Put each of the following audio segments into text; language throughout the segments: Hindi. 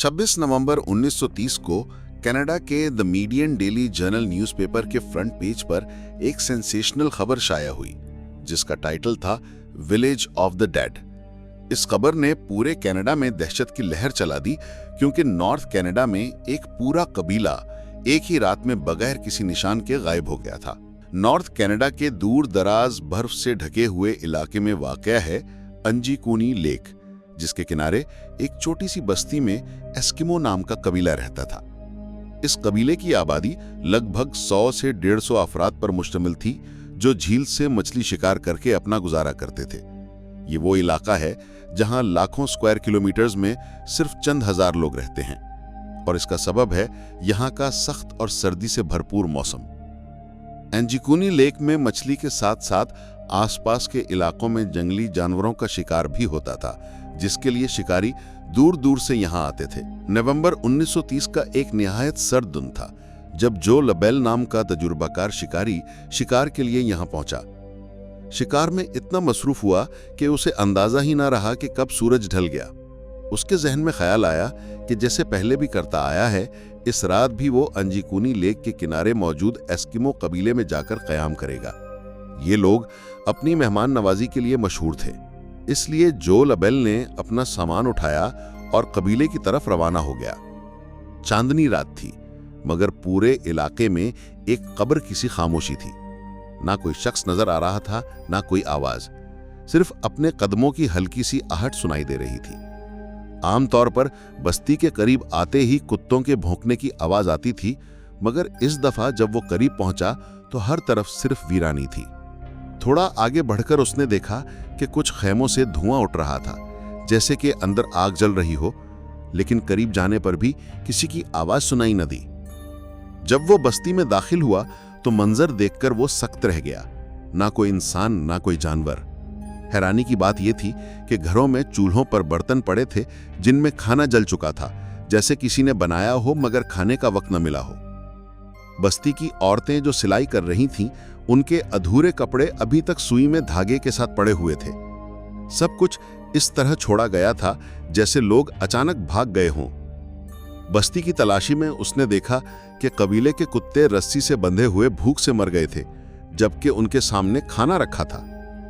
26 नवंबर 1930 को कनाडा के the median daily journal newspaper के फ्रंट पेज पर एक सेंसेशनल खबर शाया हुई जिसका टाइटल था विलेज ऑफ द डेड। इस खबर ने पूरे कनाडा में दहशत की लहर चला दी क्योंकि नॉर्थ कनाडा में एक पूरा कबीला एक ही रात में बगैर किसी निशान के गायब हो गया था। नॉर्थ कनाडा के दूर दराज बर्फ से ढके हुए इलाके में वाक़या है अंजीकुनी लेक, जिसके किनारे एक छोटी सी बस्ती में एस्किमो नाम का कबीला रहता था। इस कबीले की आबादी लगभग 100 से 150 अफराद पर मुश्तमिल थी जो झील से मछली शिकार करके अपना गुजारा करते थे। ये वो इलाका है जहां लाखों स्क्वायर किलोमीटर्स में सिर्फ चंद हजार लोग रहते हैं और इसका सबब है यहां का सख्त और सर्दी से भरपूर मौसम। अंजीकुनी लेक में मछली के साथ साथ आसपास के इलाकों में जंगली जानवरों का शिकार भी होता था, जिसके लिए शिकारी दूर दूर से यहां आते थे। नवंबर 1930 का एक निहायत सर्द दिन था जब जो लबेल नाम का तजुर्बाकार शिकारी शिकार के लिए यहां पहुंचा। शिकार में इतना मसरूफ हुआ कि उसे अंदाजा ही ना रहा कि कब सूरज ढल गया। उसके जहन में ख्याल आया कि जैसे पहले भी करता आया है, इस रात भी वो अंजीकुनी लेक के किनारे मौजूद एस्किमो कबीले में जाकर क़याम करेगा। ये लोग अपनी मेहमान नवाजी के लिए मशहूर थे, इसलिए जो लबेल ने अपना सामान उठाया और कबीले की तरफ रवाना हो गया। चांदनी रात थी, मगर पूरे इलाके में एक कब्र की सी खामोशी थी। ना कोई शख्स नजर आ रहा था, ना कोई आवाज, सिर्फ अपने कदमों की हल्की सी आहट सुनाई दे रही थी। आमतौर पर बस्ती के करीब आते ही कुत्तों के भौंकने की आवाज आती थी, मगर इस दफा जब वो करीब पहुंचा तो हर तरफ सिर्फ वीरानी थी। थोड़ा आगे बढ़कर उसने देखा कि कुछ खैमों से धुआं उठ रहा था, जैसे कि अंदर आग जल रही हो, लेकिन करीब जाने पर भी किसी की आवाज सुनाई न दी। जब वो बस्ती में दाखिल हुआ तो मंजर देखकर वो सख्त रह गया। ना कोई इंसान, ना कोई जानवर। हैरानी की बात यह थी कि घरों में चूल्हों पर बर्तन पड़े थे जिनमें खाना जल चुका था, जैसे किसी ने बनाया हो मगर खाने का वक्त न मिला हो। बस्ती की औरतें जो सिलाई कर रही थीं, उनके अधूरे कपड़े अभी तक सुई में धागे के साथ पड़े हुए थे। सब कुछ इस तरह छोड़ा गया था जैसे लोग अचानक भाग गए हों। बस्ती की तलाशी में उसने देखा कि कबीले के कुत्ते रस्सी से बंधे हुए भूख से मर गए थे, जबकि उनके सामने खाना रखा था।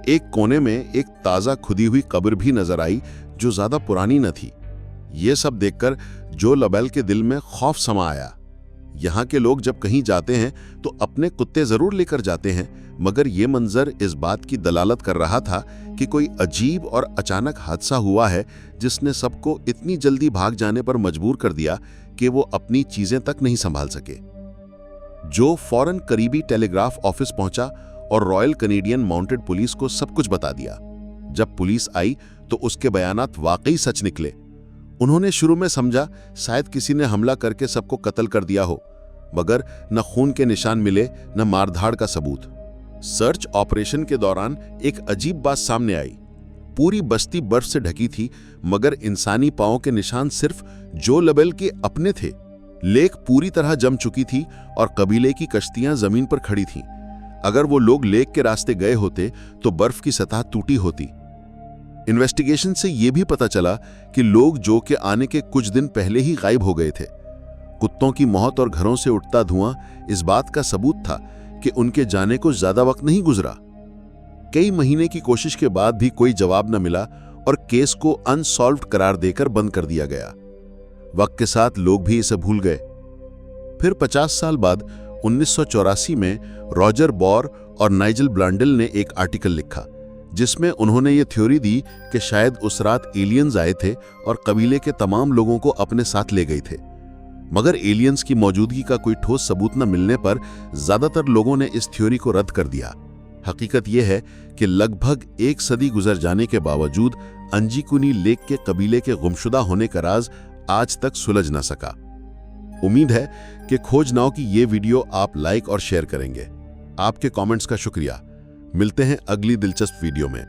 एक कोने में एक ताज़ा खुदी हुई कब्र भी नजर आई जो ज्यादा पुरानी न थी। ये सब देखकर जो लबेल के दिल में खौफ समा आया। यहाँ के लोग जब कहीं जाते हैं तो अपने कुत्ते जरूर लेकर जाते हैं, मगर ये मंजर इस बात की दलालत कर रहा था कि कोई अजीब और अचानक हादसा हुआ है जिसने सबको इतनी जल्दी भाग जाने पर मजबूर कर दिया कि वो अपनी चीजें तक नहीं संभाल सके। जो फौरन करीबी टेलीग्राफ ऑफिस पहुंचा और रॉयल कैनेडियन माउंटेड पुलिस को सब कुछ बता दिया। जब पुलिस आई तो उसके बयानात वाकई सच निकले। उन्होंने शुरू में समझा शायद किसी ने हमला करके सबको कत्ल कर दिया हो, मगर न खून के निशान मिले, न मारधाड़ का सबूत। सर्च ऑपरेशन के दौरान एक अजीब बात सामने आई। पूरी बस्ती बर्फ से ढकी थी, मगर इंसानी पांवों के निशान सिर्फ जो लबेल के अपने थे। लेक पूरी तरह जम चुकी थी और कबीले की कश्तियां जमीन पर खड़ी थीं। अगर वो लोग लेक के रास्ते गए होते तो बर्फ की सतह टूटी होती। इन्वेस्टिगेशन से यह भी पता चला कि लोग जो के आने के कुछ दिन पहले ही गायब हो गए थे। कुत्तों की मौत और घरों से उठता धुआं इस बात का सबूत था कि उनके जाने को ज्यादा वक्त नहीं गुजरा। कई महीने की कोशिश के बाद भी कोई जवाब न मिला और केस को अनसॉल्व्ड करार देकर बंद कर दिया गया। वक्त के साथ लोग भी इसे भूल गए। फिर 50 साल बाद 1984 में रॉजर बॉर और नाइजल ब्लांडल ने एक आर्टिकल लिखा जिसमें उन्होंने ये थ्योरी दी कि शायद उस रात एलियंस आए थे और कबीले के तमाम लोगों को अपने साथ ले गए थे। मगर एलियंस की मौजूदगी का कोई ठोस सबूत न मिलने पर ज्यादातर लोगों ने इस थ्योरी को रद्द कर दिया। हकीकत यह है कि लगभग एक सदी गुजर जाने के बावजूद अंजीकुनी लेक के कबीले के गुमशुदा होने का राज आज तक सुलझ न सका। उम्मीद है कि खोज नाव की ये वीडियो आप लाइक और शेयर करेंगे। आपके कमेंट्स का शुक्रिया। मिलते हैं अगली दिलचस्प वीडियो में।